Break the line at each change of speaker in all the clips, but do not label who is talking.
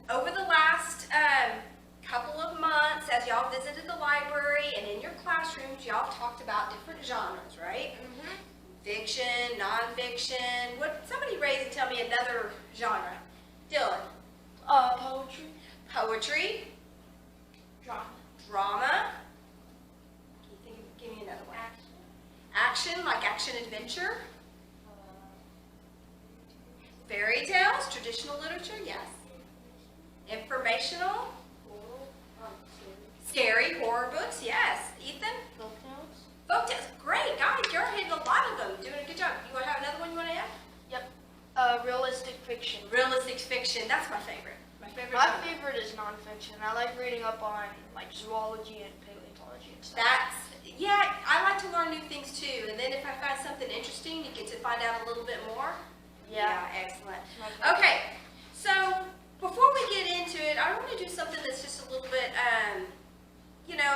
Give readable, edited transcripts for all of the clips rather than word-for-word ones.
Over the last couple of months, as y'all visited the library and in your classrooms, y'all talked about different genres, right?
Mm-hmm.
Fiction, nonfiction. What? Somebody raise and tell me another genre. Dylan.
Poetry.
Poetry.
Drama.
Drama. Give me another one. Action, like action adventure. Fairy tales, traditional literature, yes. Informational. Scary, horror books, yes. Ethan?
Folktales.
Folktales, great, guys, you're hitting a lot of them. Doing a good job. You want to have another one you want to add?
Yep. Realistic fiction.
Realistic fiction, that's my favorite. My favorite.
My
genre.
favorite is nonfiction. I like reading up on like zoology and paleontology and stuff.
Yeah, I like to learn new things too. And then if I find something interesting, you get to find out a little bit more.
Yeah.
Excellent.
My favorite.
Okay, so before we get into it, I want to do something that's just a little bit,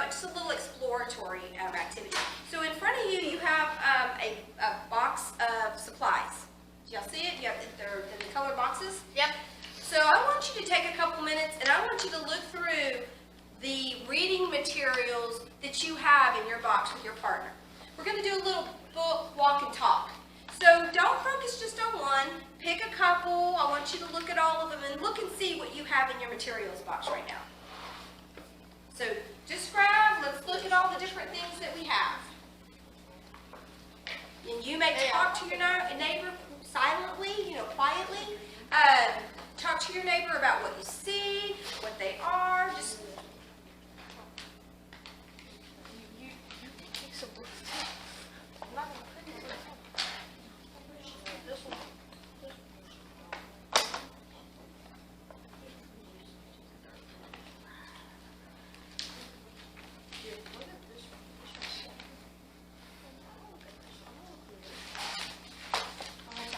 just a little exploratory activity. So in front of you, you have a box of supplies. Do y'all see it? They're in the color boxes.
Yep.
So I want you to take a couple minutes and I want you to look through the reading materials that you have in your box with your partner. We're going to do a little book walk and talk. So don't focus just on one. Pick a couple. I want you to look at all of them and look and see what you have in your materials box right now. So describe, let's look at all the different things that we have. And you may talk to your neighbor silently, quietly. Talk to your neighbor about what you see, what they are. Just
You can take some books too. I'm not gonna print it. This one. Here, look at this one. This one's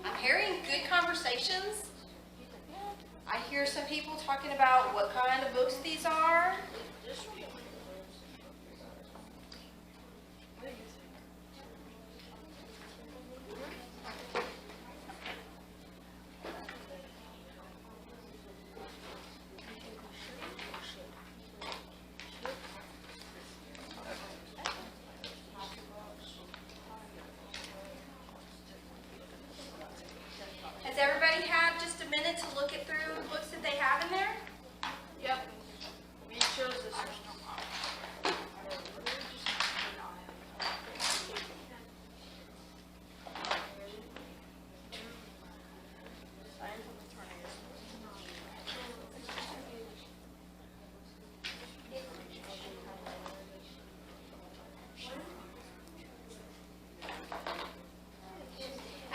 I'm hearing good conversations. I hear some people talking about what kind of books these are.
this one. What do you think?
Has everybody had just a minute to look at through the books that they have in there?
Yep. We chose this one.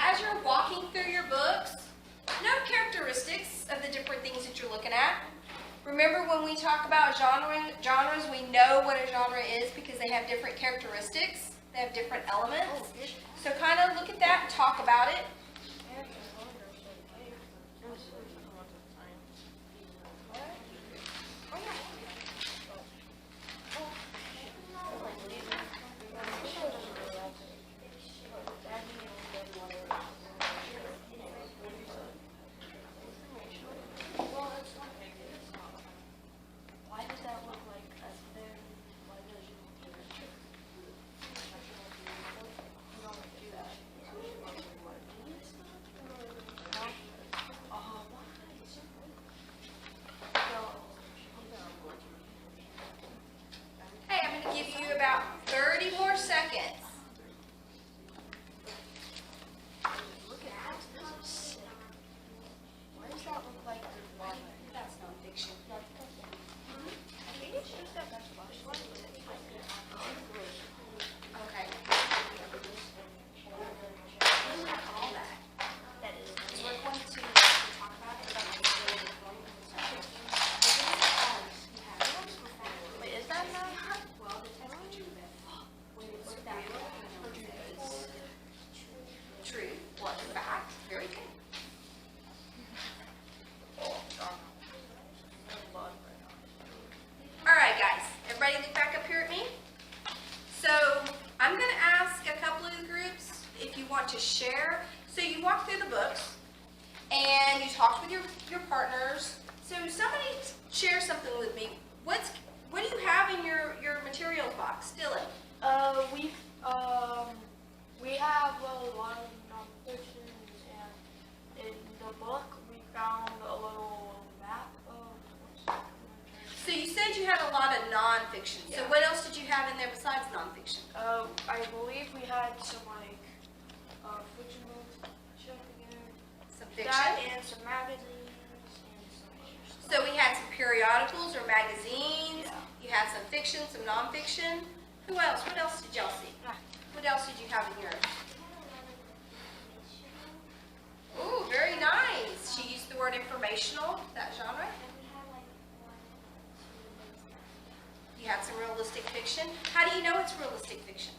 As you're walking through your books, note characteristics of the different things that you're looking at. Remember when we talk about genres, we know what a genre is because they have different characteristics. They have different elements. So kind of look at that and talk about it.
Why does that look like a thin? Why does it look like a trick? You don't do that. Why? So,
had a lot of nonfiction. So
Yeah.
what else did you have in there besides nonfiction?
I believe we had some like fiction books, stuff again.
Some fiction.
That and some magazines and some other stuff.
So we had some periodicals or magazines.
Yeah.
You had some fiction, some nonfiction. Who else? What else did y'all see? What else did you have in yours? Ooh, very nice. She used the word informational, that genre. You had some realistic fiction. How do you know it's realistic fiction?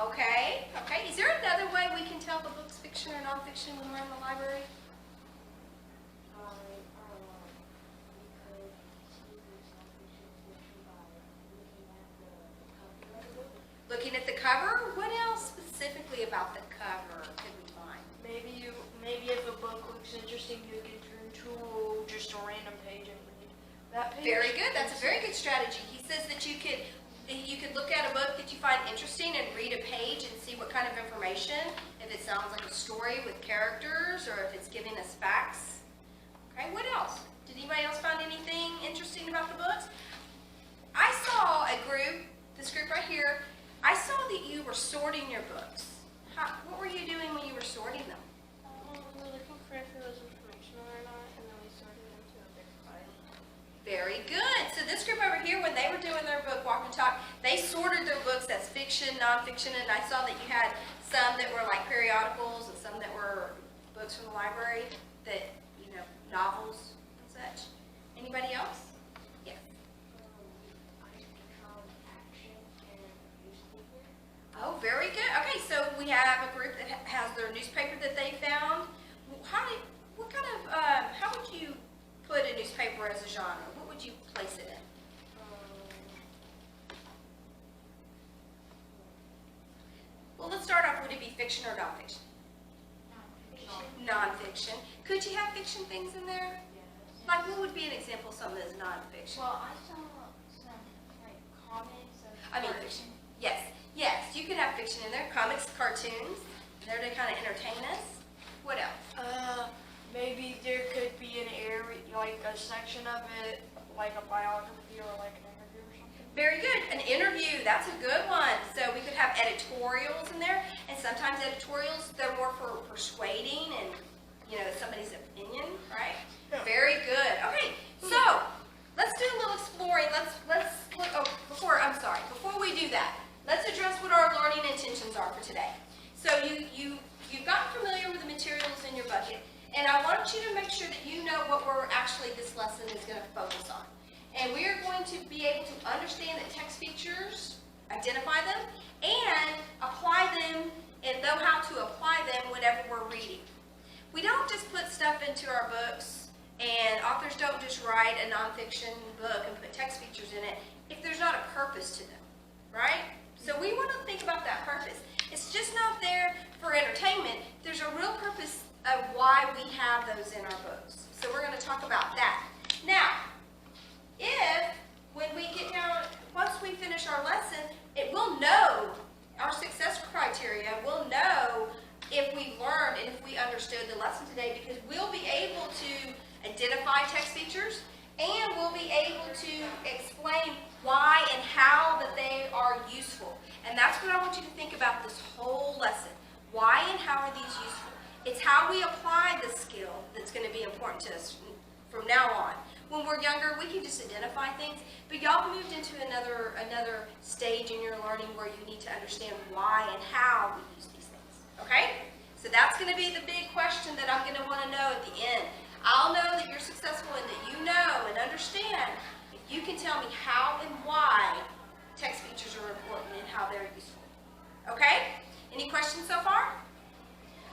Okay, okay. Is there another way we can tell the book's fiction or nonfiction when we're in the library? Looking at the cover? What else specifically about the cover could we find?
Maybe if a book looks interesting, you can turn to just a random page and read that page.
Very good. That's a very good strategy. He says that you could look at a book that you find interesting and read a page and see what kind of information, if it sounds like a story with characters or if it's giving us facts. Okay, what else? Did anybody else find anything interesting about the books? I saw a group, this group right here, I saw that you were sorting your books. What were you doing when you were sorting them?
We were looking for if it was informational or not, and then we sorted it into a big pile.
Very good. So this group over here, when they were doing their book walk and talk, they sorted their books as fiction, nonfiction, and I saw that you had some that were like periodicals and some that were books from the library, that, you know, novels and such. Anybody else? Yes. Oh, very good. Okay, so we have a group that has their newspaper that they found. How would you put a newspaper as a genre? What would you place it in? Well, let's start off. Would it be fiction or nonfiction? Nonfiction. Could you have fiction things in there? Like, what would be an example of something that's nonfiction?
Well, I saw some like comics of
I mean, fiction. Yes, yes, you could have fiction in there. Comics, cartoons. They're to kind of entertain us. What else?
Maybe there could be an area, like a section of it, like a biography or like an interview or something.
Very good. An interview, that's a good one. So we could have editorials in there, and sometimes editorials, they're more for persuading and, you know, somebody's opinion, right?
Yeah.
Very good. Okay, so let's do a little exploring. Let's look, before we do that, let's address what our learning intentions are for today. So you've gotten familiar with the materials in your bucket, and I want you to make sure that you know what this lesson is going to focus on. And we are going to be able to understand the text features, identify them, and apply them, and know how to apply them whenever we're reading. We don't just put stuff into our books, and authors don't just write a nonfiction book and put text features in it if there's not a purpose to them, right? So we want to think about that purpose. It's just not there for entertainment. There's a real purpose of why we have those in our books. So we're going to talk about that. Now, when we get down, once we finish our lesson, it will know our success criteria. We'll know if we learned and if we understood the lesson today, because we'll be able to identify text features and we'll be able to explain why and how that they are useful. And that's what I want you to think about this whole lesson. Why and how are these useful? It's how we apply the skill that's going to be important to us from now on. When we're younger, we can just identify things, but y'all moved into another stage in your learning where you need to understand why and how we use these things, okay? So that's going to be the big question that I'm going to want to know at the end. I'll know that you're successful and that you know and understand if you can tell me how and why text features are important and how they're useful, okay? Any questions so far?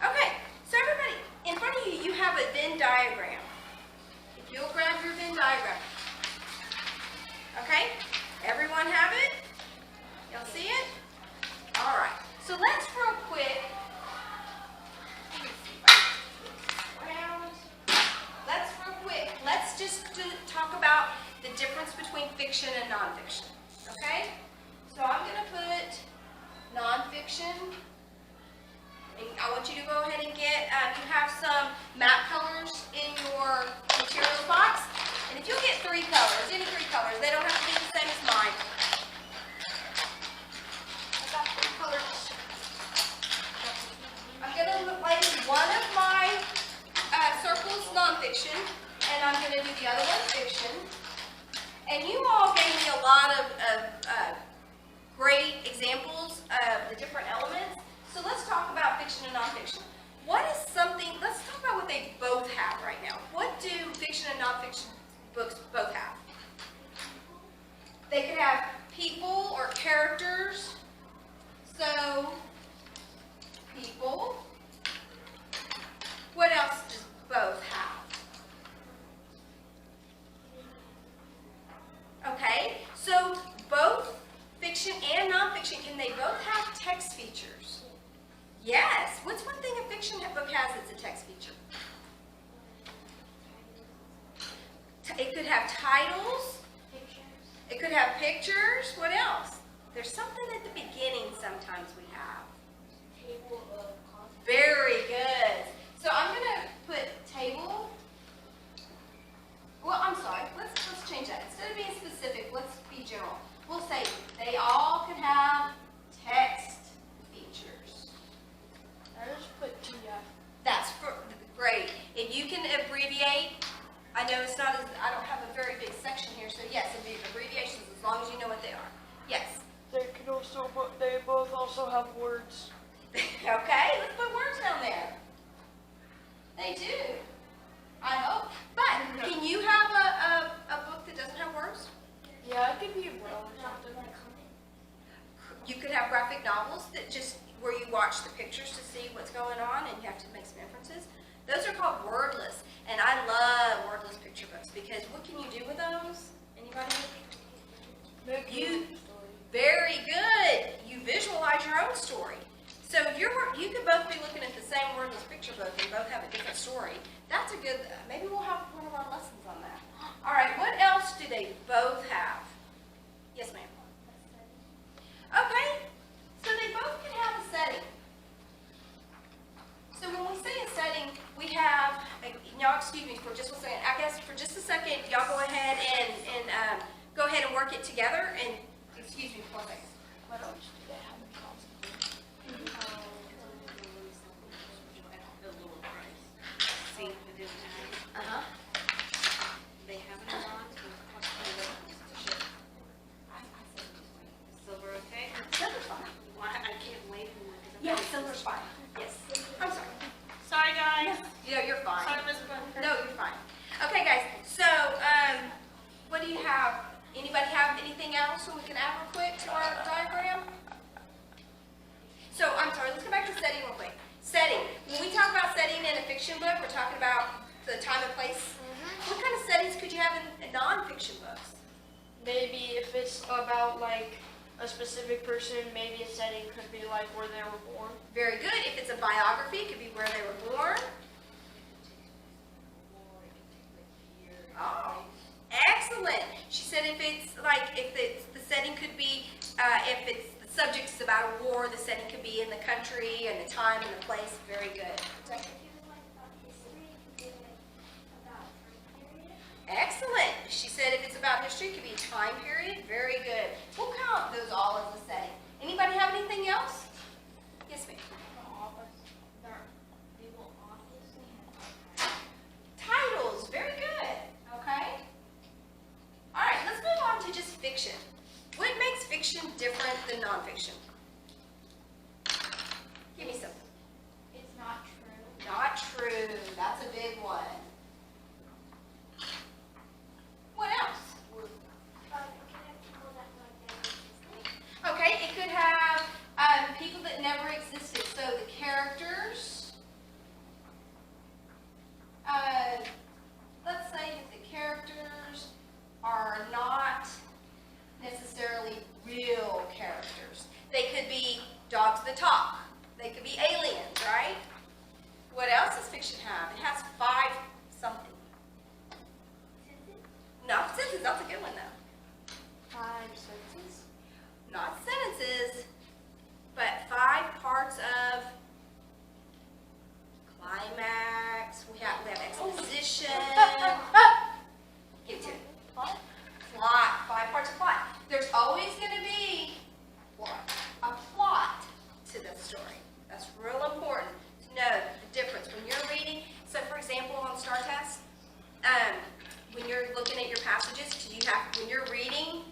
Okay, so everybody, in front of you, you have a Venn diagram. If you'll grab your Venn diagram. Okay, everyone have it? Y'all see it? All right, so let's real quick, let's just talk about the difference between fiction and nonfiction, okay? So I'm going to put nonfiction. I want you to go ahead and get, you have some map colors in nonfiction, and I'm going to do the other one, fiction. And you all gave me a lot of great examples of the different elements. So let's talk about fiction and nonfiction. What is something, let's talk about what they both have right now. What do fiction and nonfiction books both have? They could have people or characters. So, people. What else does both have? Okay, so both fiction and nonfiction, can they both have text features? Yes. What's one thing a fiction book has that's a text feature? It could have titles.
Pictures.
It could have pictures. What else? There's something at the beginning sometimes we have.
Table of contents.
Very good. So I'm going to put table. Well, I'm sorry. Let's change that. Instead of being specific, let's be general. We'll say they all can have text features.
I just put TF.
That's great. If you can abbreviate, I know it's not as, I don't have a very big section here, so yes, abbreviations as long as you know what they are. Yes.
They can also, they both also have words.
Okay, let's put words down there. They do. I hope. But can you have a book that doesn't have words?
Yeah, it could be a world or something.
You could have graphic novels that just where you watch the pictures to see what's going on and you have to make some inferences. Those are called wordless, and I love wordless picture books because what can you do with those? Anybody?
Make
You-
a story.
Very good. You visualize your own story. So you could both be looking at the same wordless picture book and both have a different story. That's a good, maybe we'll have one of our lessons on that. All right, what else do they both have? Yes, ma'am. Okay, so they both can have a setting. So when we say a setting, we have, y'all excuse me for just 1 second. I guess for just a second, y'all go ahead and go ahead and work it together and, excuse me for 1 second.
What else do they have in common?
Uh-huh.
They have it on, silver okay?
Silver's fine.
Well, I can't wait for one.
Yeah, silver's fine. Yes. I'm sorry.
Sorry, guys.
You know, you're fine.
Sorry, Ms. Bunker.
No, you're fine. Okay, guys, so, what do you have? Anybody have anything else we can add real quick to our diagram? So, I'm sorry, let's go back to setting real quick. Setting. When we talk about setting in a fiction book, we're talking about the time and place. What kind of settings could you have in non-fiction books?
Maybe if it's about like a specific person, maybe a setting could be like where they were born.
Very good. If it's a biography, it could be where they were born. Oh, excellent. She said if it's the setting could be, if it's the subject is about a war, the setting could be in the country and the time and the place. Very good.
Like if you would like about history, you could do it about time period.
Excellent. She said if it's about history, it could be a time period. Very good. We'll count those all as a setting. Anybody have anything else? Yes, ma'am. Titles. Very good. Okay. All right, let's move on to just fiction. What makes fiction different than nonfiction? Give me something.
It's not true.
Not true. That's a big one. What else?
It can have people that like never existed.
Okay, it could have people that never existed. So the characters, let's say if the characters are not necessarily real characters. They could be dogs that talk. They could be aliens, right? What else does fiction have? It has 5 something. No, sentences, that's a good one though.
5 sentences.
Not sentences, but 5 parts of climax. We have exposition. Give it to me. Plot. 5 parts of plot. There's always going to be a plot to the story. That's real important to know the difference when you're reading. So, for example, on Star Test, when you're looking at your passages, when you're reading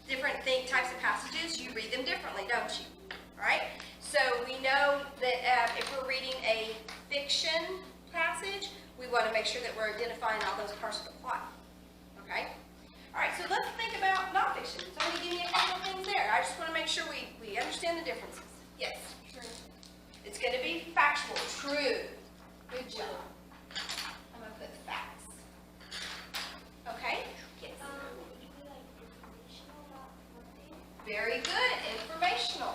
different types of passages, you read them differently, don't you? All right? So we know that if we're reading a fiction passage, we want to make sure that we're identifying all those parts of the plot. Okay? All right, so let's think about nonfiction. So I'm going to give you a couple of things there. I just want to make sure we understand the differences. Yes?
True.
It's going to be factual, true. Good job. I'm going to put facts. Okay? Yes.
Would you be like informational about something?
Very good. Informational.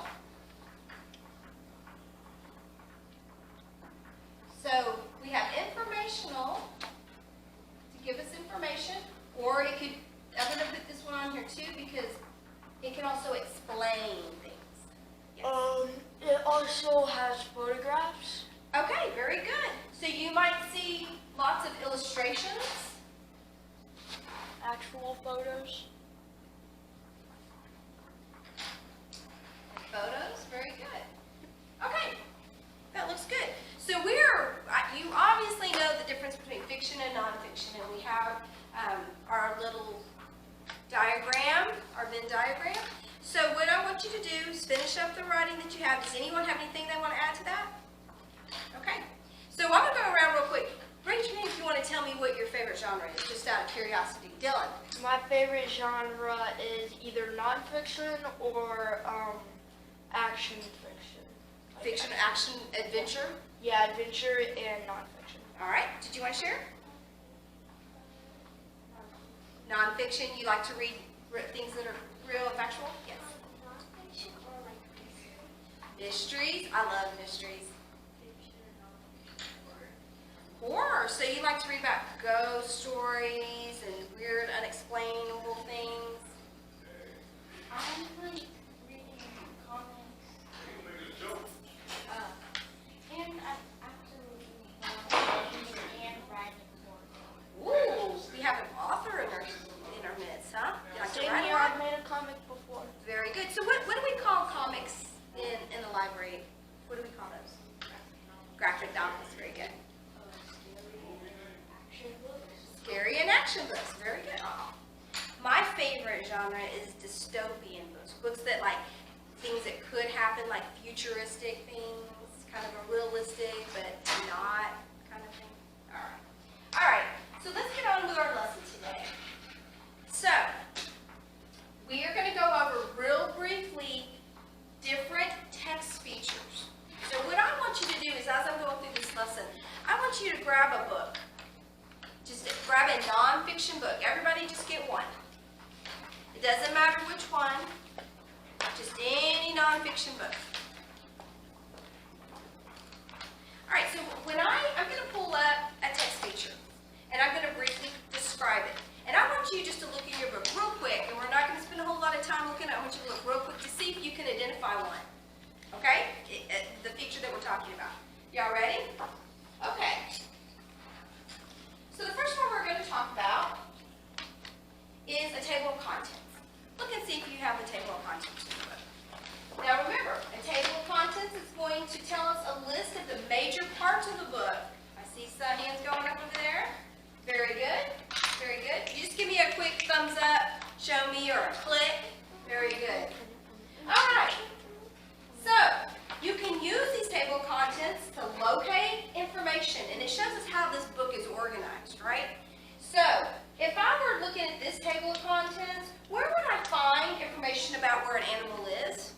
So we have informational to give us information, or it could, I'm going to put this one on here too because it can also explain things. Yes.
It also has photographs.
Okay, very good. So you might see lots of illustrations.
Actual photos.
Photos, very good. Okay, that looks good. So you obviously know the difference between fiction and nonfiction, and we have our little diagram, our Venn diagram. So what I want you to do is finish up the writing that you have. Does anyone have anything they want to add to that? Okay. So I'm going to go around real quick. Raise your hand if you want to tell me what your favorite genre is, just out of curiosity. Dylan.
My favorite genre is either nonfiction or action fiction. Like
Fiction, action, adventure.
Yeah, adventure and nonfiction.
All right. Did you want to share? Nonfiction, you like to read things that are real and factual? Yes.
Nonfiction or like mystery?
Mysteries. I love mysteries.
Fiction or nonfiction?
Horror. So you like to read about ghost stories and weird, unexplainable things.
I like reading comics. And I absolutely love reading and writing more.
Ooh, we have an author in our midst, huh? You like to
Same
write
year,
a lot?
I've made a comic before.
Very good. So what do we call comics in the library? What do we call those? Graphic novels. Very good.
Action books.
Scary and action books. Very good. My favorite genre is dystopian books. Books that like things that could happen, like futuristic things, kind of a realistic but not kind of thing. All right. All right. So let's get on with our lesson today. So we are going to go over real briefly different text features. So what I want you to do is, as I'm going through this lesson, I want you to grab a book. Just grab a nonfiction book. Everybody just get one. It doesn't matter which one. Just any nonfiction book. All right, so when I'm going to pull up a text feature, and I'm going to briefly describe it. And I want you just to look in your book real quick, and we're not going to spend a whole lot of time looking at it. I want you to look real quick to see if you can identify one. Okay? The feature that we're talking about. Y'all ready? Okay. So the first one we're going to talk about is a table of contents. Look and see if you have the table of contents in the book. Now remember, a table of contents is going to tell us a list of the major parts of the book. I see some hands going up over there. Very good. Very good. You just give me a quick thumbs up, show me, or a click. Very good. All right. So you can use these table of contents to locate information, and it shows us how this book is organized, right? So if I were looking at this table of contents, where would I find information about where an animal is?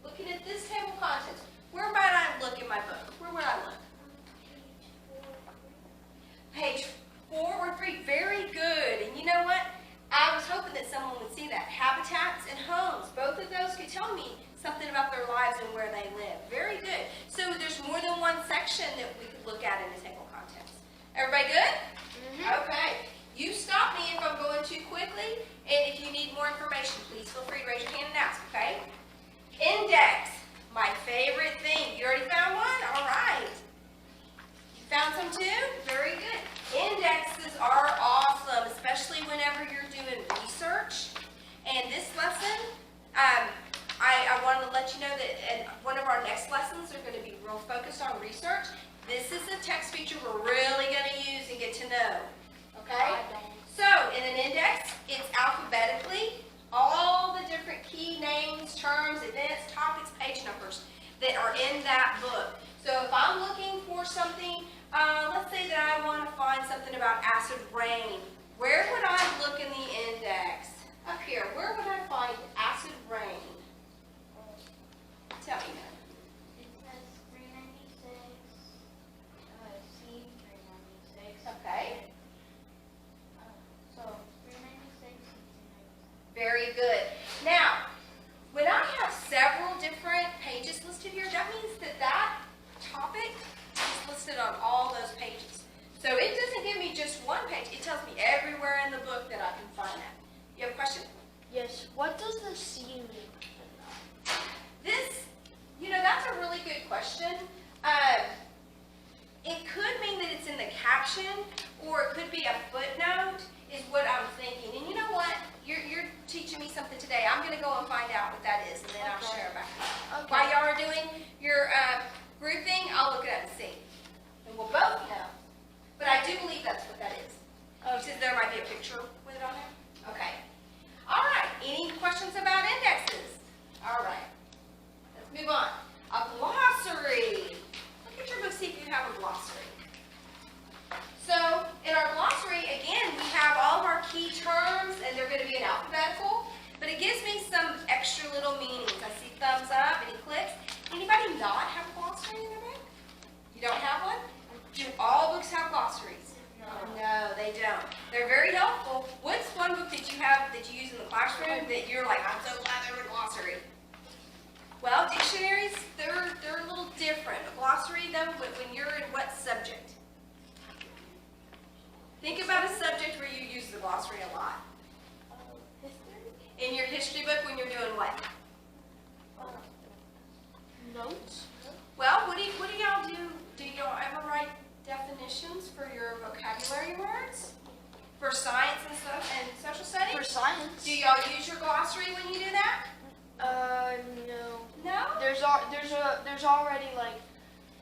Looking at this table of contents, where might I look in my book? Where would I look? Page 4 or 3, very good. And you know what? I was hoping that someone would see that. Habitats and homes, both of those could tell me something about their lives and where they live. Very good. So there's more than one section that we could look at in the table of contents. Everybody good? Okay. You stop me if I'm going too quickly, and if you need more information, please feel free to raise your hand and ask, okay? Index, my favorite thing. You already found one? All right. Found some too? Very good. Indexes are awesome, especially whenever you're doing research. And this lesson, I wanted to let you know that one of our next lessons are going to be real focused on research. This is the text feature we're really going to use in something about acid rain. Where would I look in the index? Up here, where would I find acid rain? Tell me now.
It says 396, C 396.
Okay,
So 396, C 396.
very good. Now, when I have several different pages listed here, that means that that topic is listed on all those pages. So it doesn't give me just one page, it tells me everywhere in the book that I can find that. You have a question?
Yes. What does the C mean?
This, that's a really good question. It could mean that it's in the caption, or it could be a footnote, is what I'm thinking. And you know what? You're teaching me something today. I'm going to go and find out what that is, and then I'll
Okay.
share it back.
Okay.
While y'all are doing your grouping, I'll look it up and see. And we'll both know. But I do believe that's what that is. Since there might be a picture with it on there. Okay. All right. Any questions about indexes? All right. Let's move on. A glossary. Look at your book, see if you have a glossary. So in our glossary, again, we have all of our key terms, and they're going to be in alphabetical. But it gives me some extra little meanings. I see thumbs up, any clicks. Anybody not have a glossary in their book? You don't have one? Do all books have glossaries? No, they don't. They're very helpful. What's one book that you have that you use in the classroom that you're like, I'm so glad there's a glossary? Well, dictionaries, they're a little different. A glossary, though, when you're in what subject? Think about a subject where you use the glossary a lot.
History?
In your history book when you're doing what?
Notes?
Well, what do y'all do? Do y'all ever write definitions for your vocabulary words? For science and stuff and social studies?
For science?
Do y'all use your glossary when you do that?
No.
No?
There's already like,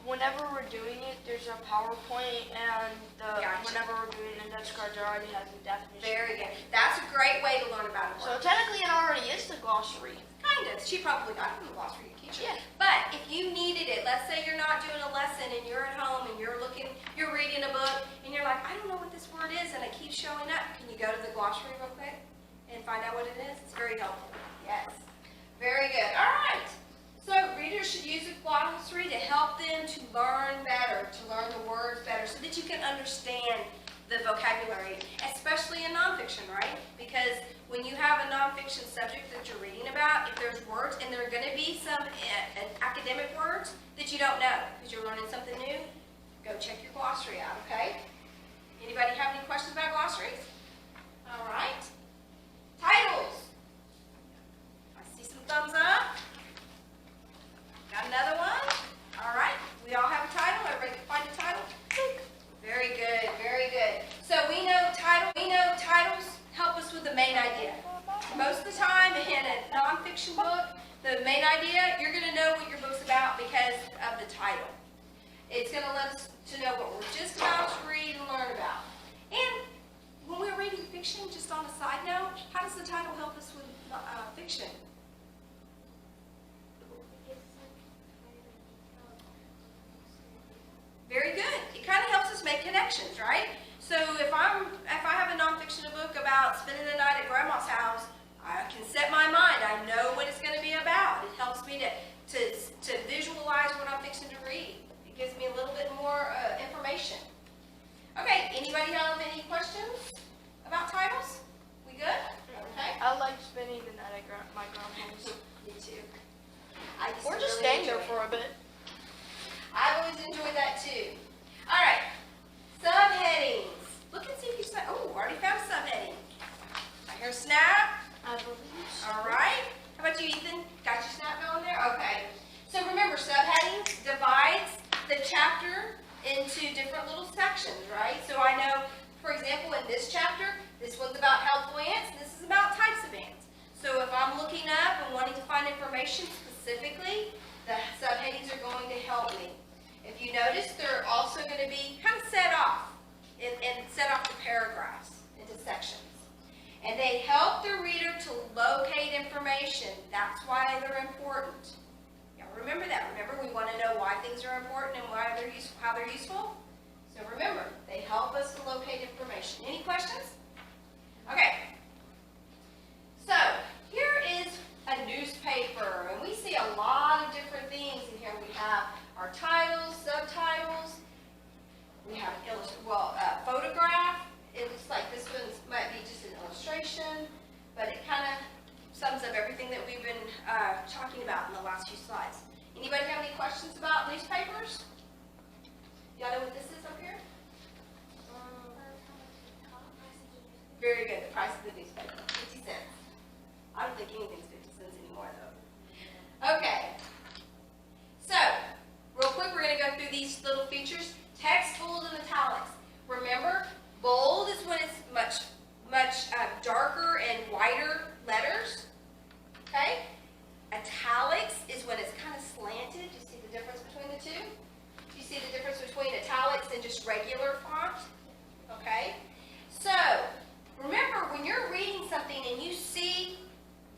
whenever we're doing it, there's a PowerPoint, and
Gotcha.
whenever we're doing index cards, it already has the definition.
Very good. That's a great way to learn about a
So
word.
technically, it already is the glossary.
Kind of. She probably got it from the glossary teacher.
Yeah.
But if you needed it, let's say you're not doing a lesson and you're at home and you're reading a book and you're like, I don't know what this word is and it keeps showing up. Can you go to the glossary real quick and find out what it is? It's very helpful. Yes. Very good. All right. So readers should use a glossary to help them to learn better, to learn the words better, so that you can understand the vocabulary, especially in nonfiction, right? Because when you have a nonfiction subject that you're reading about, if there's words, and there are going to be some academic words that you don't know because you're learning something new, go check your glossary out, okay? Anybody have any questions about glossaries? All right. Titles. I see some thumbs up. Got another one? All right. We all have a title. Everybody can find a title? Very good. Very good. So we know titles help us with the main idea. Most of the time in a nonfiction book, the main idea, you're going to know what your book's about because of the title. It's going to let us to know what we're just about to read and learn about. And when we're reading fiction, just on a side note, how does the title help us with fiction? Very good. It kind of helps us make connections, right? So if I have a nonfiction book about spending the night at grandma's house, I can set my mind. I know what it's going to be about. It helps me to visualize what I'm fixing to read. It gives me a little bit more information. Okay. Anybody have any questions about titles? We good? Okay.
I like spending the night at my grandma's.
Me too. I used
Or
to
just
really
staying there
enjoy it.
for a bit.
I've always enjoyed that too. All right, subheadings. Look and see if you said, oh, already found a subheading. I hear snap.
I believe so.
All right. How about you, Ethan? Got your snap going there? Okay. So remember, subheadings divides the chapter into different little sections, right? So I know, for example, in this chapter, this one's about helpful ants, and this is about types of ants. So if I'm looking up and wanting to find information specifically, the subheadings are going to help me. If you notice, they're also going to be kind of set off and set off the paragraphs into sections. And they help the reader to locate information. That's why they're important. Now remember that. Remember, we want to know why things are important and why they're how they're useful. So remember, they help us to locate information. Any questions? Okay. So, here is a newspaper, and we see a lot of different things in here. We have our titles, subtitles, we have photograph. It looks like this one might be just an illustration, but it kind of sums up everything that we've been talking about in the last few slides. Anybody have any questions about newspapers? Y'all know what this is up here? Very good, the price of the newspaper, 50 cents. I don't think anything's 50 cents anymore though. Okay, so real quick we're going to go through these little features. Text, bold, and italics. Remember, bold is when it's much darker and wider letters. Okay? Italics is when it's kind of slanted. Do you see the difference between the two? Do you see the difference between italics and just regular font? Okay? So, remember, when you're reading something and you see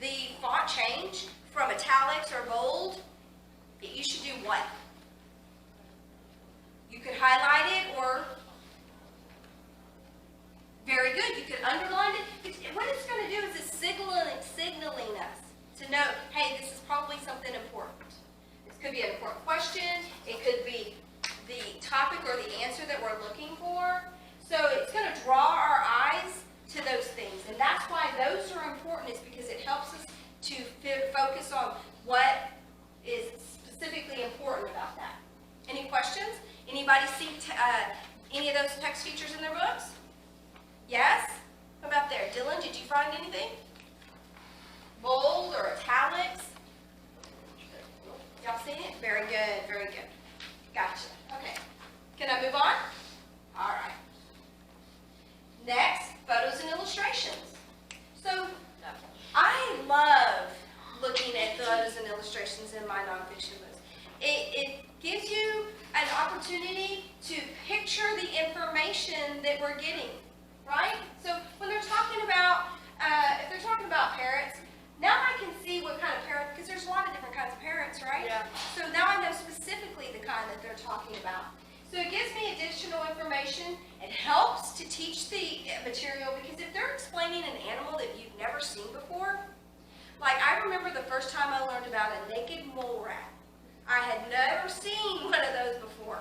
the font change from italics or bold, you should do what? You could highlight it, or very good, you could underline it. What it's going to do is it's signaling us to know, hey, this is probably something important. This could be an important question. It could be the topic or the answer that we're looking for. So it's going to draw our eyes to those things. And that's why those are important, is because it helps us to focus on what is specifically important about that. Any questions? Anybody see any of those text features in their books? Yes? How about there? Dylan, did you find anything? Bold or italics? Y'all seen it? Very good, very good. Gotcha. Okay. Can I move on? All right. Next, photos and illustrations. So, I love looking at photos and illustrations in my nonfiction books. It gives you an opportunity to picture the information that we're getting, right? So when they're talking about, if they're talking about parrots, now I can see what kind of parrot, because there's a lot of different kinds of parrots, right?
Yeah.
So now I know specifically the kind that they're talking about. So it gives me additional information. It helps to teach the material, because if they're explaining an animal that you've never seen before, like I remember the first time I learned about a naked mole rat. I had never seen one of those before.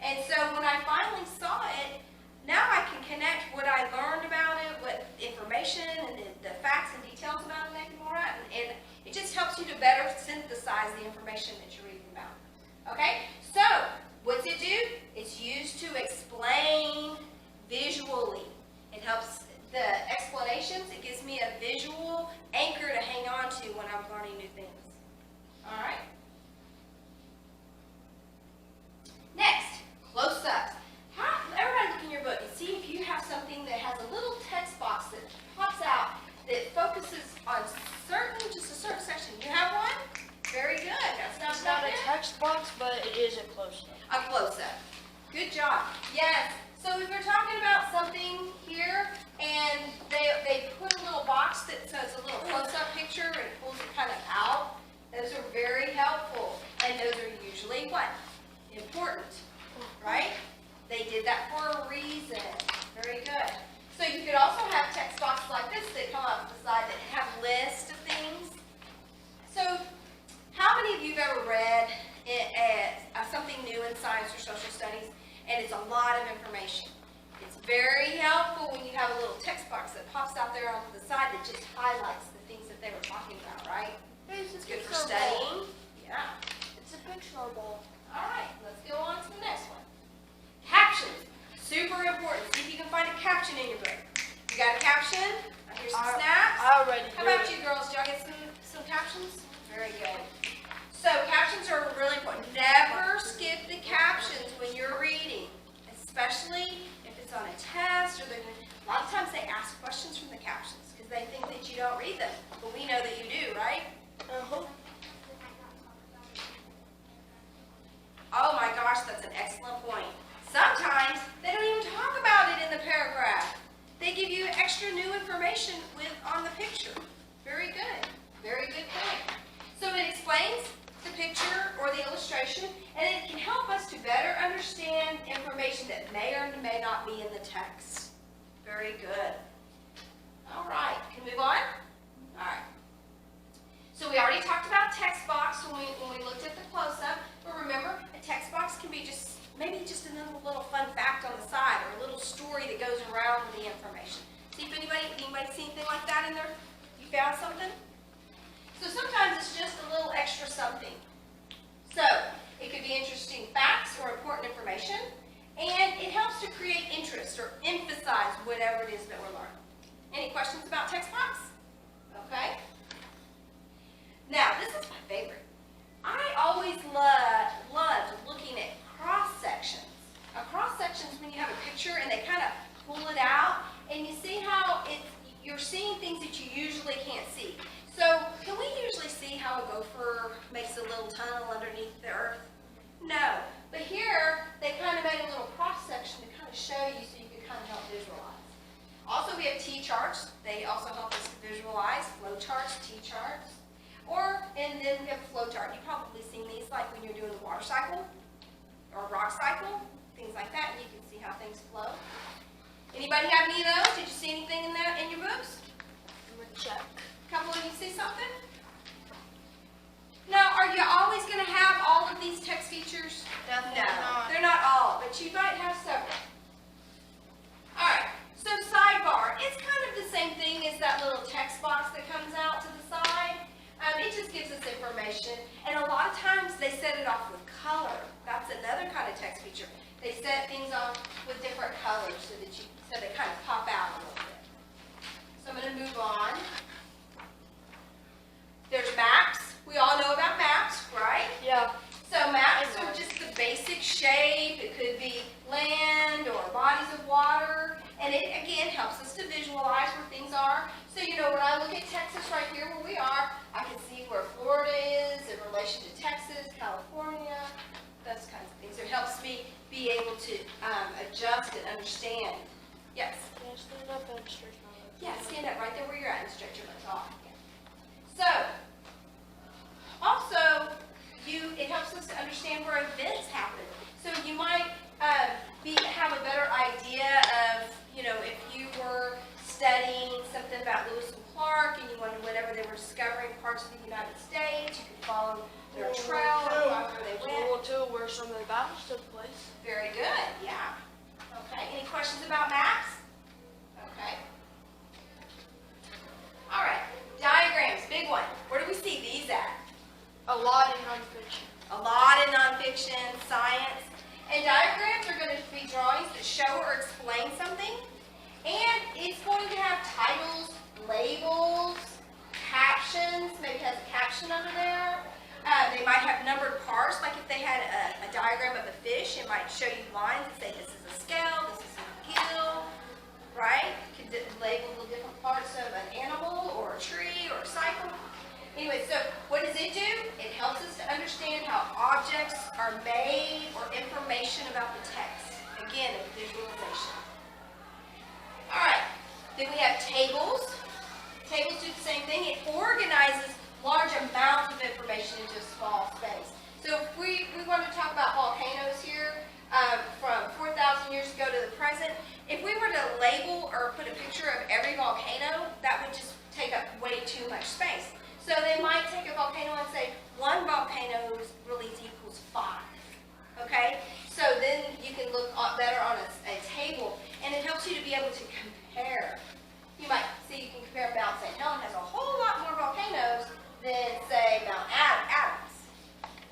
And so when I finally saw it, now I can connect what I learned about it, what information and the facts and details about a naked mole rat, and it just helps you to better synthesize the information that you're reading about. Okay? So, what's it do? It's used to explain visually. It helps the explanations. It gives me a visual anchor to hang on to when I'm learning new things. All right? Next, close-ups. Everybody look in your book and see if you have something that has a little text box that pops out that focuses on just a certain section. You have one? Very good. That's
It's not a text box, but it is a close-up.
a close-up. Good job. Yes. So if you're talking about something here and they put a little box that says a little close-up picture and pulls it kind of out, those are very helpful. And those are usually what? Important, right? They did that for a reason. Very good. So you could also have text boxes like this that come off the side that have lists of things. So how many of you have ever read something new in science or social studies, and it's a lot of information? It's very helpful when you have a little text box that pops out there on the side that just highlights the things that they were talking about, right? It's good for studying. Yeah.
It's a picture ball.
All right, let's go on to the next one. Captions. Super important. See if you can find a caption in your book. You got a caption? Here's some snaps.
I already
How
did.
about you girls? Did y'all get some captions? Very good. So captions are really important. Never skip the captions when you're reading, especially if it's on a test or a lot of times they ask questions from the captions because they think that you don't read them, but we know that you do, right?
Uh-huh.
Oh my gosh, that's an excellent point. Sometimes they don't even talk about it in the paragraph. They give you extra new information on the picture. Very good. Very good point. So it explains the picture or the illustration, and it can help us to better understand information that may or may not be in the text. Very good. All right, can we move on? All right. So we already talked about text box when we looked at the close-up, but remember, a text box can be maybe just another little fun fact on the side or a little story that goes around with the information. See if anybody see anything like that in there? You found something? So sometimes it's just a little extra something. So it could be interesting facts or important information, and it helps to create interest or emphasize whatever it is that we're learning. Any questions about text box? Okay. Now, this is my favorite. I always loved looking at cross-sections. A cross-section is when you have a picture and they kind of pull it out, and you see how you're seeing things that you usually can't see. So, can we usually see how a gopher makes a little tunnel underneath the earth? No. But here, they kind of made a little cross-section to kind of show you so you can kind of help visualize. Also, we have T-charts. They also help us visualize flow charts, T-charts. And then we have a flow chart. You've probably seen these like when you're doing the water cycle or rock cycle, things like that, and you can see how things flow. Anybody have any of those? Did you see anything in that in your books?
I'm gonna check.
A couple of you see something? Now, are you always going to have all of these text features?
Definitely
No,
not.
they're not all, but you might have several. All right, so sidebar. It's kind of the same thing as that little text box that comes out to the side. It just gives us information, and a lot of times they set it off with color. That's another kind of text feature. They set things off with different colors so they kind of pop out a little bit. So I'm going to move on. There's maps. We all know about maps, right?
Yeah.
So maps are just the basic shape. It could be land or bodies of water. And it, again, helps us to visualize where things are. So, when I look at Texas right here where we are, I can see where Florida is in relation to Texas, California, those kinds of things. It helps me be able to adjust and understand. Yes?
Can I stand up and stretch my legs?
Yeah, stand up right there where you're at and stretch your legs off. Yeah. So, also, it helps us to understand where events happen. So you might have a better idea of, if you were studying something about Lewis and Clark and you wanted, whenever they were discovering parts of the United States, you could follow their trail and find where they went.
World War II, where some of the battles took place.
Very good, yeah. Okay, any questions about maps? Okay. All right, diagrams, big one. Where do we see these at?
A lot in nonfiction.
A lot in nonfiction, science. And diagrams are going to be drawings that show or explain something. And it's going to have titles, labels, captions. Maybe it has a caption under there. They might have numbered parts, like if they had a diagram of a fish, it might show you lines that say this is a scale, this is a gill, right? You could label the different parts of an animal or a tree or a cycle. Anyway, so what does it do? It helps us to understand how objects are made or information about the text. Again, a visualization. All right, then we have tables. Tables do the same thing. It organizes large amounts of information into a small space. So if we want to talk about volcanoes here, from 4,000 years ago to the present, if we were to label or put a picture of every volcano, that would just take up way too much space. So they might take a volcano and say, one volcano's release equals 5. Okay? So then you can look better on a table, and it helps you to be able to compare. You might see, you can compare Mount St. Helens has a whole lot more volcanoes than, say, Mount Adams.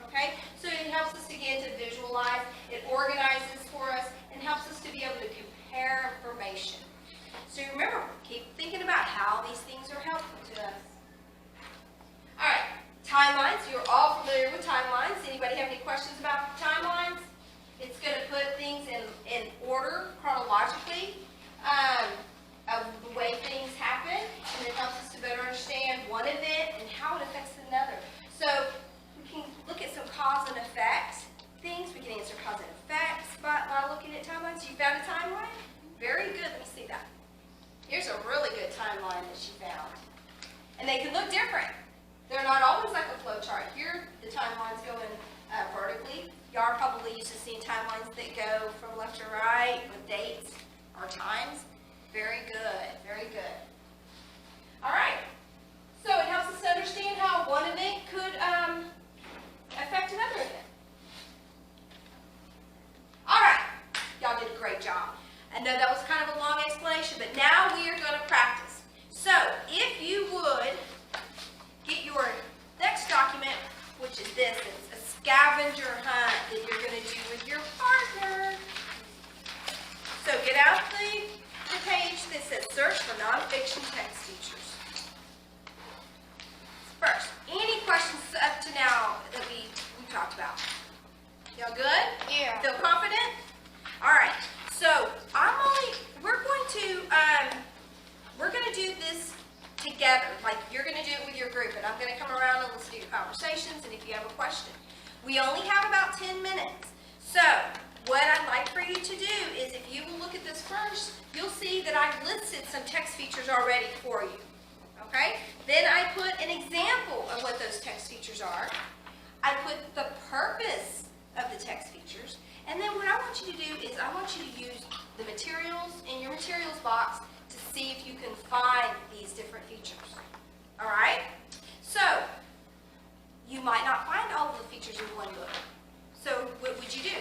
Okay? So it helps us, again, to visualize. It organizes for us and helps us to be able to compare information. So remember, keep thinking about how these things are helpful to us. All right, timelines. You're all familiar with timelines. Anybody have any questions about timelines? It's going to put things in order chronologically of the way things happen, and it helps us to better understand one event and how it affects another. So we can look at some cause and effect things. We can answer cause and effects by looking at timelines. You found a timeline? Very good. Let me see that. Here's a really good timeline that she found. And they can look different. They're not always like a flow chart. Here, the timelines go in vertically. You are probably used to seeing timelines that go from left to right with dates or times. Very good, very good. All right, so it helps us understand how one event could affect another event. All right, y'all did a great job. I know that was kind of a long explanation, but now we are going to practice. So if you would get your next document, which is this, it's a scavenger hunt that you're going to do with your partner. So get out the page that says search for nonfiction text features. First, any questions up to now that we talked about? Y'all good?
Yeah.
Feel confident? All right. So we're going to do this together. Like you're going to do it with your group, and I'm going to come around and listen to your conversations. And if you have a question, we only have about 10 minutes. So what I'd like for you to do is, if you will look at this first, you'll see that I've listed some text features already for you. Okay? Then I put an example of what those text features are. I put the purpose of the text features. And then what I want you to do is I want you to use the materials in your materials box to see if you can find these different features. All right? So you might not find all of the features in one book. So what would you do?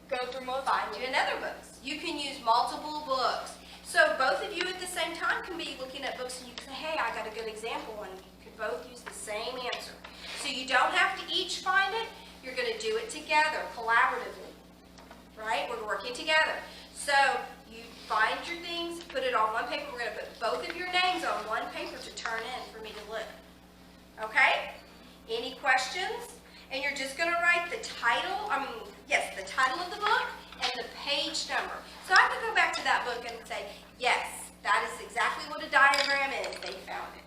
Go through most.
Find you another books. You can use multiple books. So both of you at the same time can be looking at books and you can say, hey, I got a good example, and you could both use the same answer. So you don't have to each find it. You're going to do it together, collaboratively. Right? We're working together. So you find your things, put it on one paper. We're going to put both of your names on one paper to turn in for me to look. Okay? Any questions? And you're just going to write the title, the title of the book and the page number. So I could go back to that book and say, yes, that is exactly what a diagram is. They found it.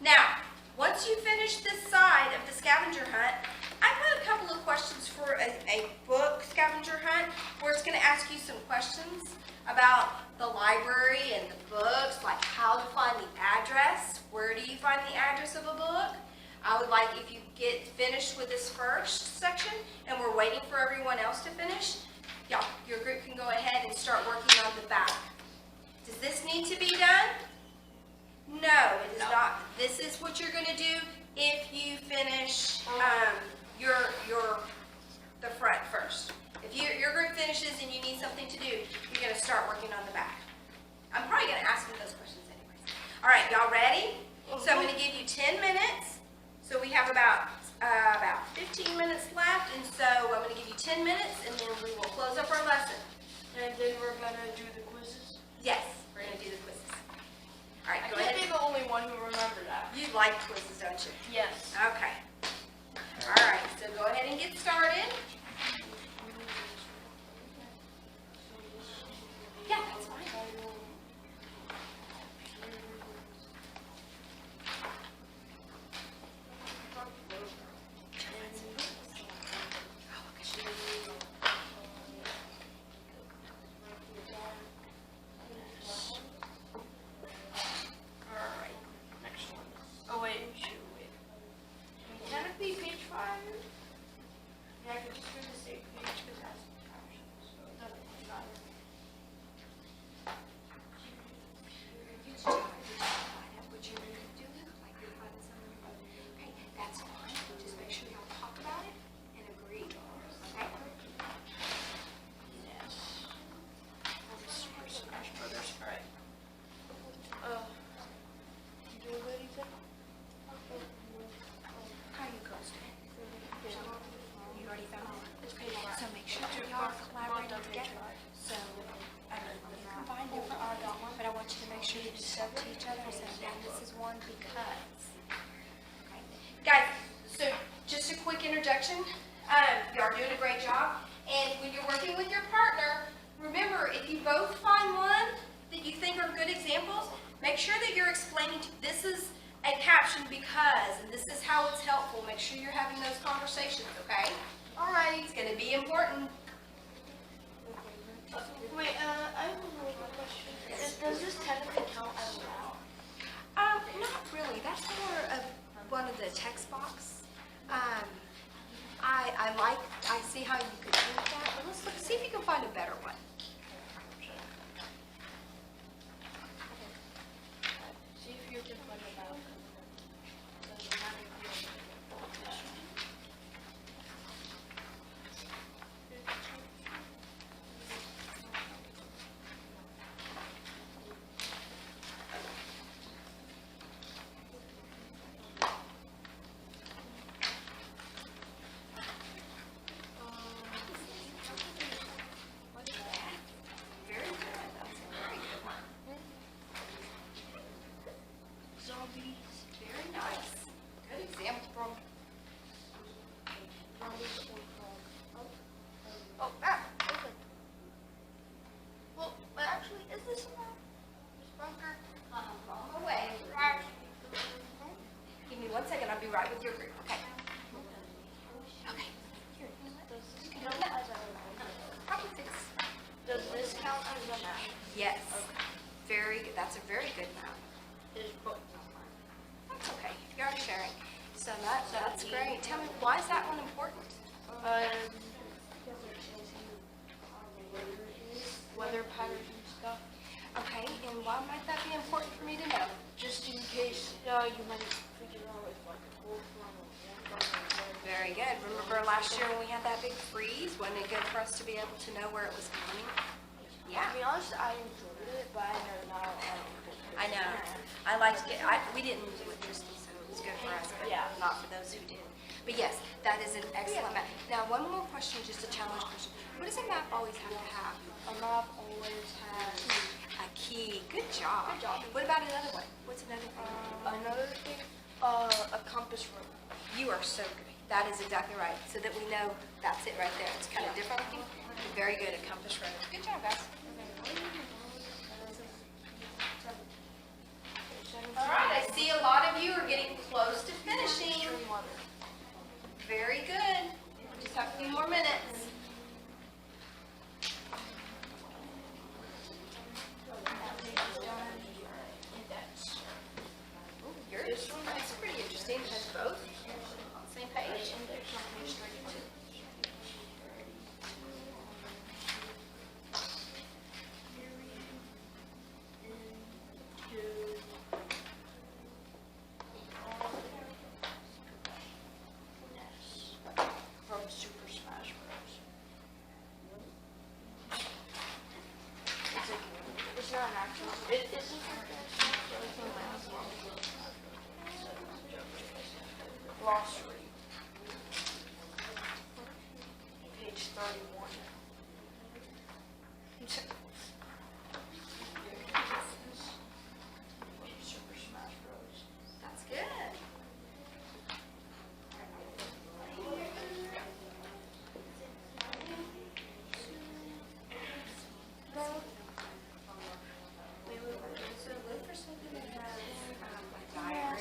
Now, once you finish this side of the scavenger hunt, I put a couple of questions for a book scavenger hunt where it's going to ask you some questions about the library and the books, like how to find the address. Where do you find the address of a book? I would like, if you get finished with this first section and we're waiting for everyone else to finish, your group can go ahead and start working on the back. Does this need to be done? No, it does not. This is what you're going to do if you finish the front first. If your group finishes and you need something to do, you're going to start working on the back. I'm probably going to ask you those questions anyways. All right, y'all ready? So I'm going to give you 10 minutes. So we have about 15 minutes left, and so I'm going to give you 10 minutes, and then we will close up our lesson.
And then we're going to do the quizzes.
Yes, we're going to do the quizzes. All right,
I
go
can't
ahead.
be the only one who remembered that.
You like quizzes, don't you?
Yes.
Okay. All right, so go ahead and get started. Yeah, that's fine.
Oh wait, shoot, wait. Can it be page 5? Yeah, I could just do the same page because that's the captions. So it doesn't really matter.
Okay, that's fine. Just make sure y'all talk about it and agree. Okay?
Yes. Super Smash Brothers. Alright. You doing good, Ethan?
How you girls doing? You already found it? It's page 5. So make sure that y'all are collaborating together. So, you combine different art, but I want you to make sure that you talk to each other and say, yeah, this is one because. Okay. Guys, so just a quick introduction. You are doing a great job. And when you're working with your partner, remember, if you both find one that you think are good examples, make sure that you're explaining, this is a caption because, and this is how it's helpful. Make sure you're having those conversations, okay? Alrighty, it's going to be important.
Wait, I have one more question. Does this technically count as well?
Not really. That's more of one of the text box. I see how you could do that, but let's see if you can find a better one. right with your group, okay? Okay. Here, you know what? You can hold that. Probably fix.
Does this count as a map?
Yes. Very good. That's a very good map.
Is book not mine?
That's okay. You're sharing. So that's great. Tell me, why is that one important?
Weather patterns and stuff.
Okay, and why might that be important for me to know?
Just in case you might figure out if like a cold front or
Very good. Remember last year when we had that big freeze? Wasn't it good for us to be able to know where it was coming? Yeah.
To be honest, I enjoyed it, but I know now
I know. I liked it. We didn't do it this season, so it was good for us, but
Yeah.
not for those who did. But yes, that is an excellent map. Now, one more question, just a challenge question. What does a map always have to have?
a map always has
A key. Good job.
Good job.
What about another one? What's another thing?
another thing, a compass room.
You are so good. That is exactly right. So that we know that's it right there. It's kind of different looking. Very good at compass road. Good job, guys. All right, I see a lot of you are getting close to finishing. Very good. Just have a few more minutes. Ooh, yours is pretty interesting. It has both on the same page.
From Super Smash Bros. It's not an actual. It isn't glossary. Page 31. Super Smash Bros.
That's good. So look for something that has a diagram.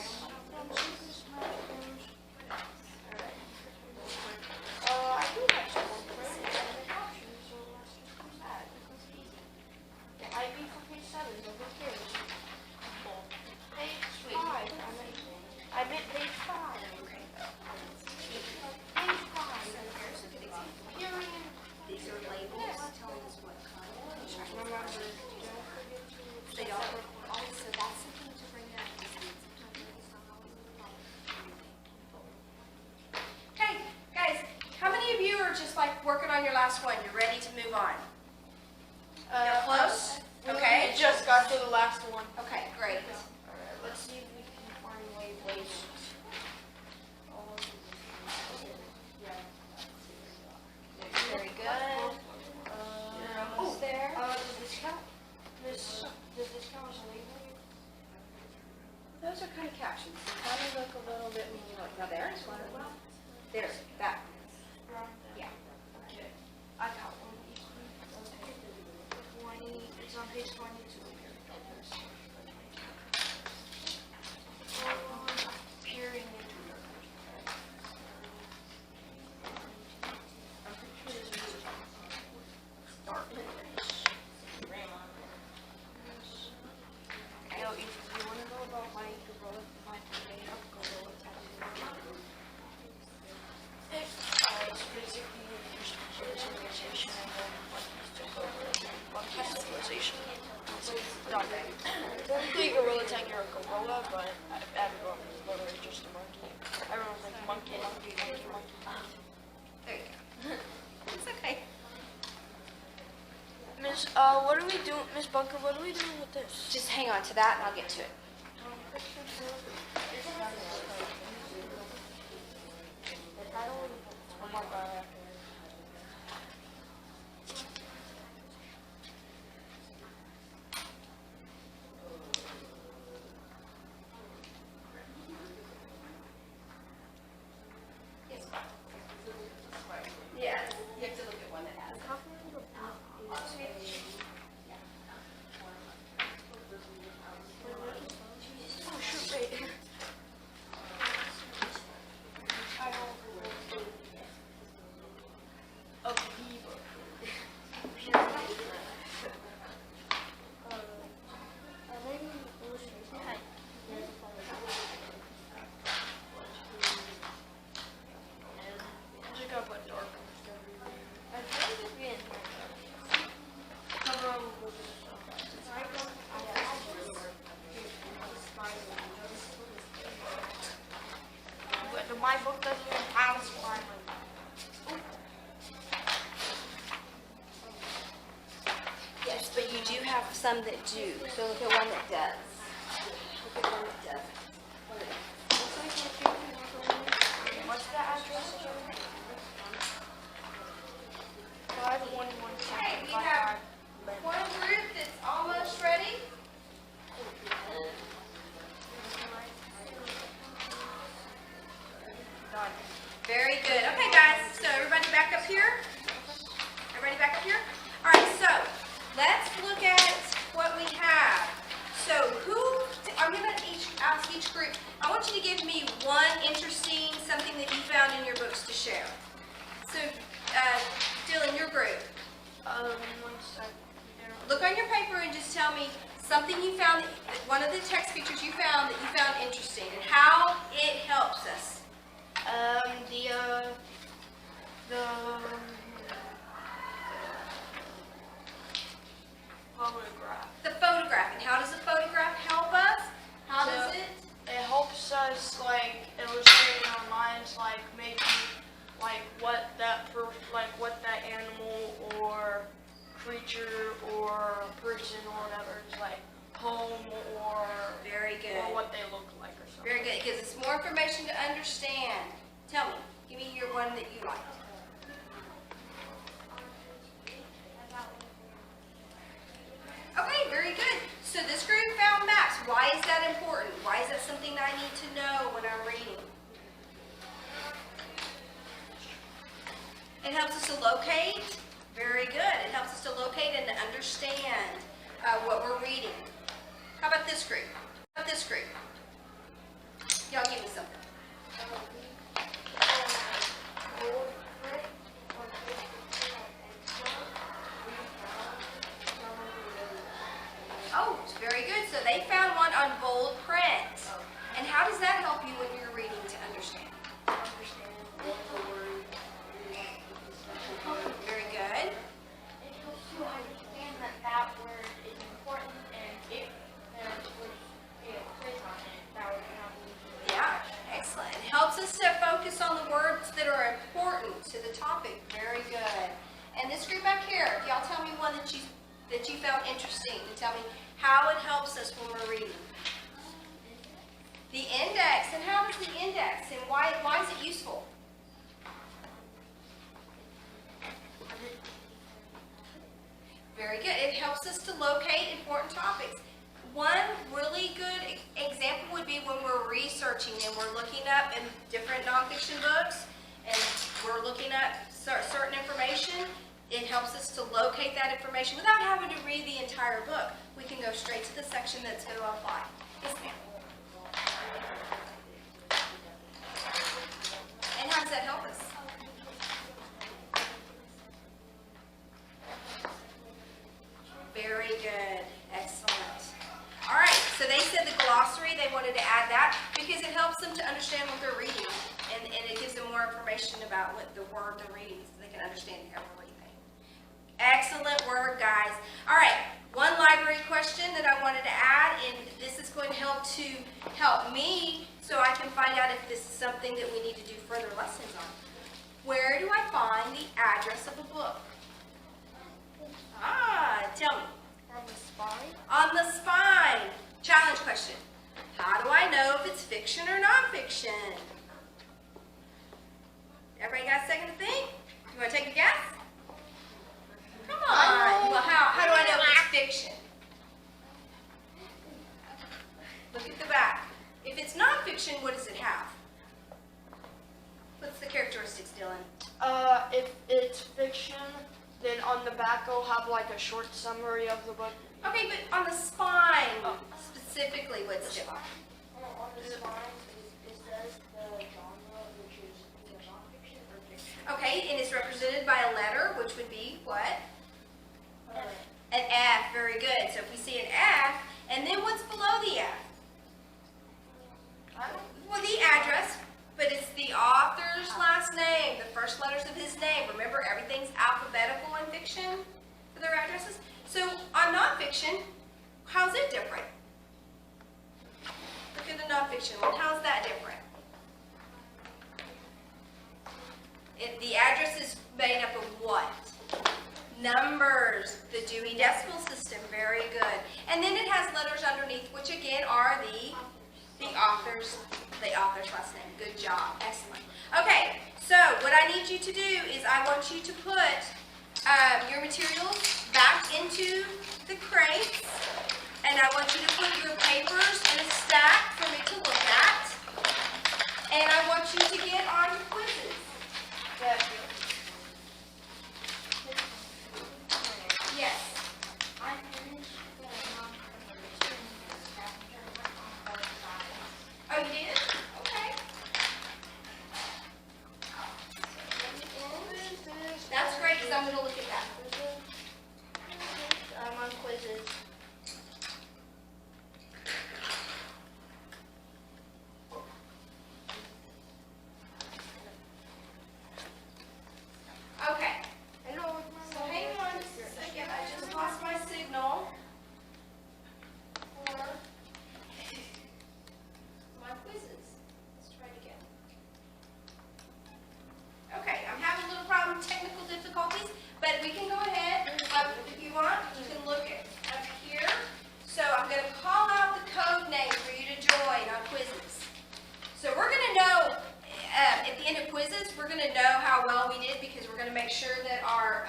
I do have some more options, so let's just do that. IB for page 7, nobody cares. Page 5, I meant page 5.
Okay.
Page 5.
So here's a good example.
Period.
These are labels telling us what kind of contract.
Remember, don't forget to.
They all report all, so that's something to bring up. Okay, guys, how many of you are just like working on your last one? You're ready to move on? You're close? Okay.
We just got to the last one.
Okay, great.
Alright, let's see if we can find wavelengths.
Very good. You're almost there.
Does this count? Does this count as labeling?
Those are kind of captions. They kind of look a little bit when you look. Now there's one. There's that. Yeah.
Okay. I got one. 20, it's on page 22. Peering into your Yo, if you want to know about my gorilla, my gorilla tattoo, it's basically civilization and then one piece civilization. So it's not that. Technically, gorilla tag, you're a gorilla, but everyone is literally just a monkey. Everyone's like monkey, monkey, monkey, monkey, monkey.
There you go. It's okay.
Miss, what are we doing, Miss Bunker? What are we doing with this?
Just hang on to that and I'll get to it.
Oh my god.
Yeah, you have to look at one that has.
Oh shoot, wait. doesn't even have a spine like that.
Yes, but you do have some that do. So look at one that does. Look at one that doesn't.
What's the address again? 511
Okay, we have one group that's almost ready.
Done.
Very good. Okay, guys, so everybody back up here? Everybody back up here? All right, so let's look at what we have. So I'm going to ask each group, I want you to give me one interesting, something that you found in your books to share. So, Dylan, your group.
1 second.
Look on your paper and just tell me something you found, one of the text pictures you found that you found interesting and how it helps us.
The photograph.
The photograph, and how does the photograph help us? How does it?
It helps us like illustrate in our minds like maybe like what that animal or creature or person or whatever is like home or
Very good.
or what they look like or something.
Very good. It gives us more information to understand. Tell me. Give me your one that you liked. Okay, very good. So this group found maps. Why is that important? Why is that something I need to know when I'm reading? It helps us to locate. Very good. It helps us to locate and to understand what we're reading. How about this group? How about this group? Y'all give me something. Oh, very good. So they found one on bold print. And how does that help you when you're reading to understand? Very good.
It helps you understand that that word is important, and if there was a quiz on it, that would help you.
Yeah, excellent. It helps us to focus on the words that are important to the topic. Very good. And this group back here, y'all tell me one that you found interesting. And tell me how it helps us when we're reading. The index. And how is the index? And why is it useful? Very good. It helps us to locate important topics. One really good example would be when we're researching and we're looking up in different nonfiction books and we're looking up certain information. It helps us to locate that information without having to read the entire book. We can go straight to the section that's going to apply. Yes, ma'am. And how does that help us? Very good. Excellent. All right, so they said the glossary, they wanted to add that because it helps them to understand what they're reading, and it gives them more information about what the word they're reading so they can understand everything. Excellent work, guys. All right, one library question that I wanted to add, and this is going to help me so I can find out if this is something that we need to do further lessons on. Where do I find the address of a book? Tell me.
On the spine?
On the spine. Challenge question. How do I know if it's fiction or nonfiction? Everybody got a second to think? You want to take a guess? Come on. Well, how do I know if it's fiction? Look at the back. If it's nonfiction, what does it have? What's the characteristics, Dylan?
If it's fiction, then on the back it'll have like a short summary of the book.
Okay, but on the spine, specifically, what's different?
On the spine, it says the genre, which is either nonfiction or fiction.
Okay, and it's represented by a letter, which would be what? An F. Very good. So if we see an F, and then what's below the F? Well, the address, but it's the author's last name, the first letters of his name. Remember, everything's alphabetical in fiction for their addresses. So on nonfiction, how's it different? Look at the nonfiction one. How's that different? The address is made up of what? Numbers, the Dewey Decimal System, very good. And then it has letters underneath, which again are the author's last name. Good job, excellent. Okay, so what I need you to do is I want you to put your materials back into the crates, and I want you to put your papers in a stack for me to look at, and I want you to get on to quizzes. Yes.
I finished the passenger on both sides.
Oh, you did? Okay. That's great, because I'm going to look at that.
I'm on quizzes.
Okay. So hang on just a second, I just lost my signal for my quizzes. Let's try it again. Okay, I'm having a little problem, technical difficulties, but we can go ahead. If you want, you can look up here. So I'm going to call out the code name for you to join on quizzes. So we're going to know, at the end of quizzes, we're going to know how well we did because we're going to make sure that our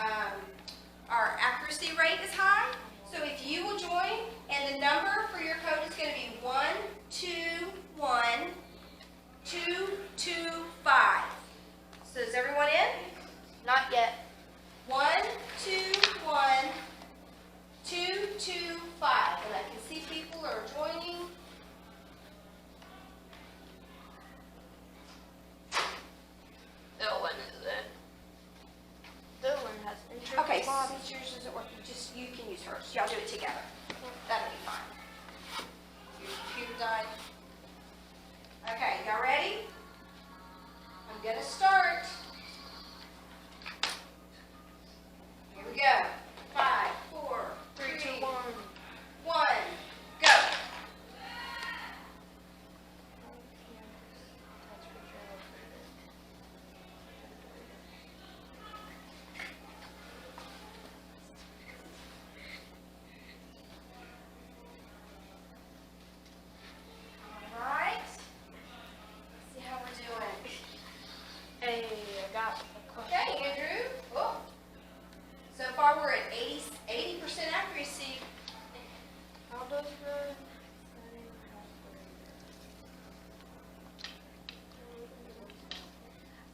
accuracy rate is high. So if you will join, and the number for your code is going to be 121225. So is everyone in?
Not yet.
121225. And I can see people are joining.
Dylan is in. Dylan has entered
Okay,
the lobby.
since yours isn't working, just you can use hers. Y'all do it together. That'll be fine. Your computer died. Okay, y'all ready? I'm gonna start. Here we go. 5, 4, 3, 2, 1, go. All right. Let's see how we're doing.
Hey, I got a question.
Okay, Andrew. Oh. So far, we're at 80% accuracy.
How does the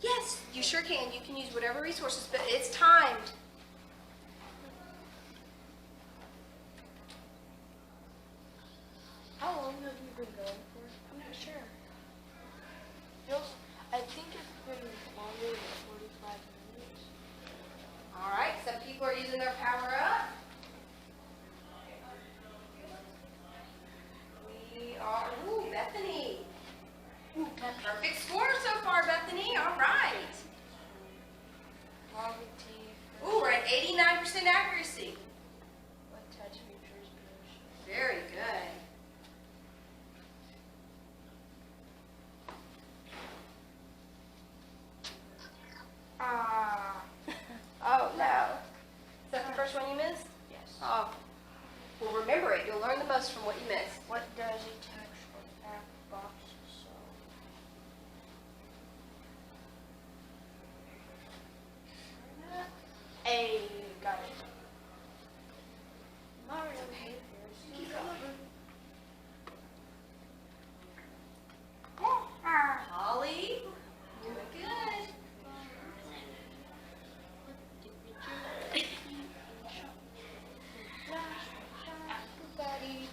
Yes, you sure can. You can use whatever resources, but it's timed.
How long have you been going for? I'm not sure. I think it's been longer than 45 minutes.
All right, some people are using their power up. We are, ooh, Bethany. Ooh, perfect score so far, Bethany. All right.
Robert T.
Ooh, we're at 89% accuracy.
What touch features push?
Very good. Oh, no. Is that the first one you missed?
Yes.
Oh. Well, remember it. You'll learn the most from what you missed.
What does a text or app box solve? Hey, got it. Mario behaviors. Keep going.
Holly, doing good.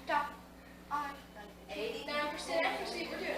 Stop.
89% accuracy. We're doing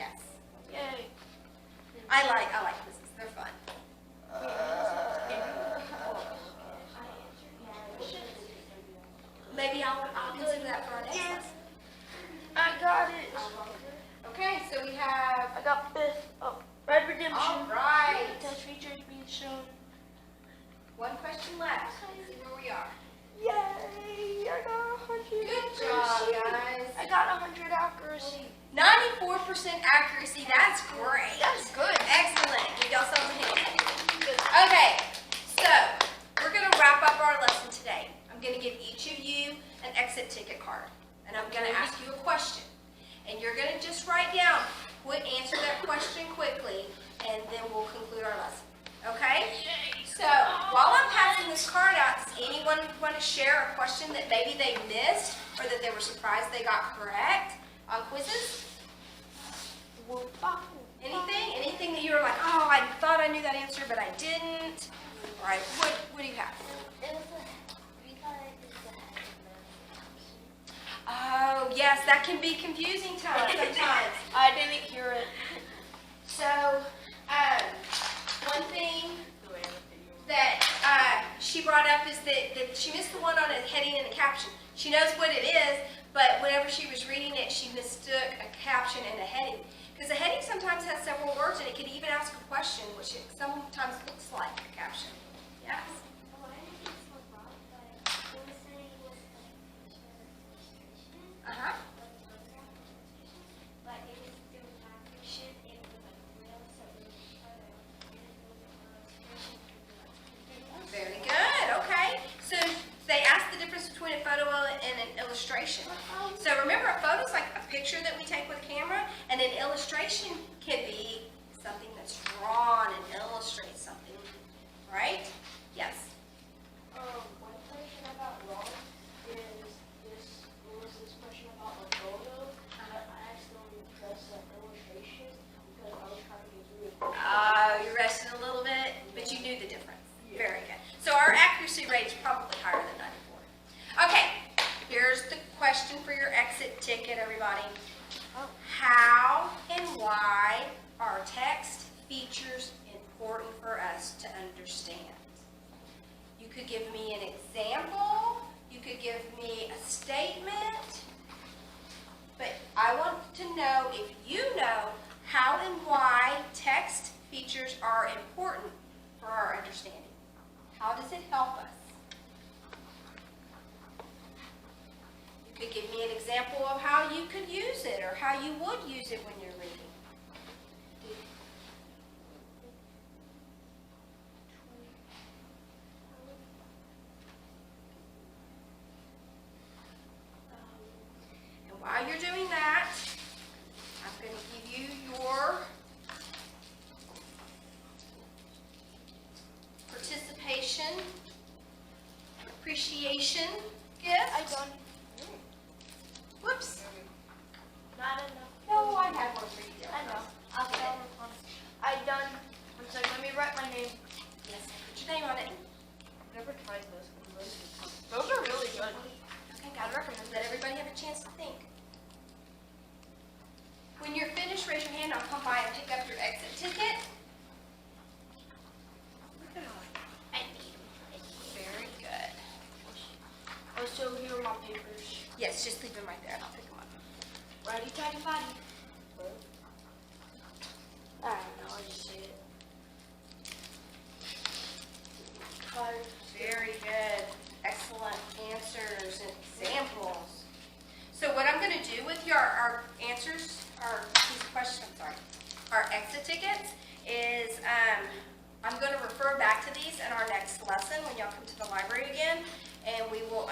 Yes.
Yay.
I like quizzes. They're fun. Maybe I'll consider that for our next lesson.
I got it.
Okay, so we have,
I got fifth. Oh, Red Redemption.
all right,
Test features being shown.
one question left. Let's see where we are.
Yay! I got 100.
Good job, guys.
I got 100 accuracy.
94% accuracy, that's great.
That's good.
Excellent. Give y'all some hand. Okay, so we're going to wrap up our lesson today. I'm going to give each of you an exit ticket card, and I'm going to ask you a question. And you're going to just write down, answer that question quickly, and then we'll conclude our lesson. Okay? So while I'm passing this card out, does anyone want to share a question that maybe they missed or that they were surprised they got correct on quizzes? Anything? Anything that you were like, oh, I thought I knew that answer, but I didn't? All right, what do you have? Oh, yes, that can be confusing sometimes.
I didn't hear it.
So, one thing that she brought up is that she missed the one on a heading and a caption. She knows what it is, but whenever she was reading it, she mistook a caption and a heading. Because a heading sometimes has several words, and it could even ask a question, which it sometimes looks like a caption. Yes? Uh-huh. Very good, okay. So they asked the difference between a photo and an illustration. So remember, a photo is like a picture that we take with a camera, and an illustration can be something that's drawn and illustrates something, right? Yes.
One question about wrong is this question about a photo, but I accidentally pressed an illustration because I was trying to get through it.
You rested a little bit, but you knew the difference. Very good. So our accuracy rate is probably higher than 94. Okay, here's the question for your exit ticket, everybody. How and why are text features important for us to understand? You could give me an example, you could give me a statement, but I want to know if you know how and why text features are important for our understanding. How does it help us? You could give me an example of how you could use it or how you would use it when you're reading. And while you're doing that, I'm going to give you your participation, appreciation gift.
I done.
Whoops.
Not enough.
No, I have one for you. There.
I know.
I'll get it.
I done. One second, let me write my name.
Yes, put your name on it.
Never tried those. Those are really good.
Okay, guys, let everybody have a chance to think. When you're finished, raise your hand. I'll come by and pick up your exit ticket. Very good.
Oh, so here are my papers.
Yes, just leave them right there and I'll pick them up.
Righty tighty fatty. I don't know, I just say it.
Very good. Excellent answers and examples. So what I'm going to do with our answers, these questions, our exit tickets, is I'm going to refer back to these in our next lesson when y'all come to the library again, and we will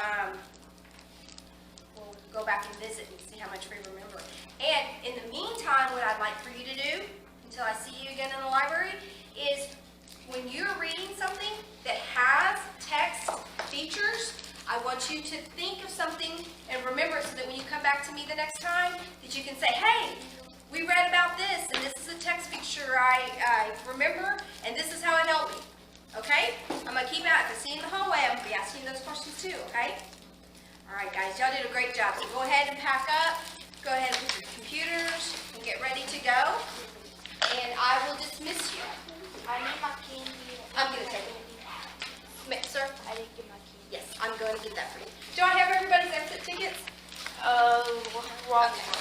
we'll go back and visit and see how much we remember. And in the meantime, what I'd like for you to do, until I see you again in the library, is when you're reading something that has text features, I want you to think of something and remember it so that when you come back to me the next time, that you can say, hey, we read about this, and this is a text feature I remember, and this is how it helped me. Okay? I'm going to keep out. If I see you in the hallway, I'm going to be asking you those questions too, okay? All right, guys, y'all did a great job. So go ahead and pack up. Go ahead and put your computers and and get ready to go, and I will dismiss you.
I need my candy.
I'm gonna take it. Sir?
I didn't get my candy.
Yes, I'm going to get that for you. Do I have everybody's exit tickets?
Wrong
Okay.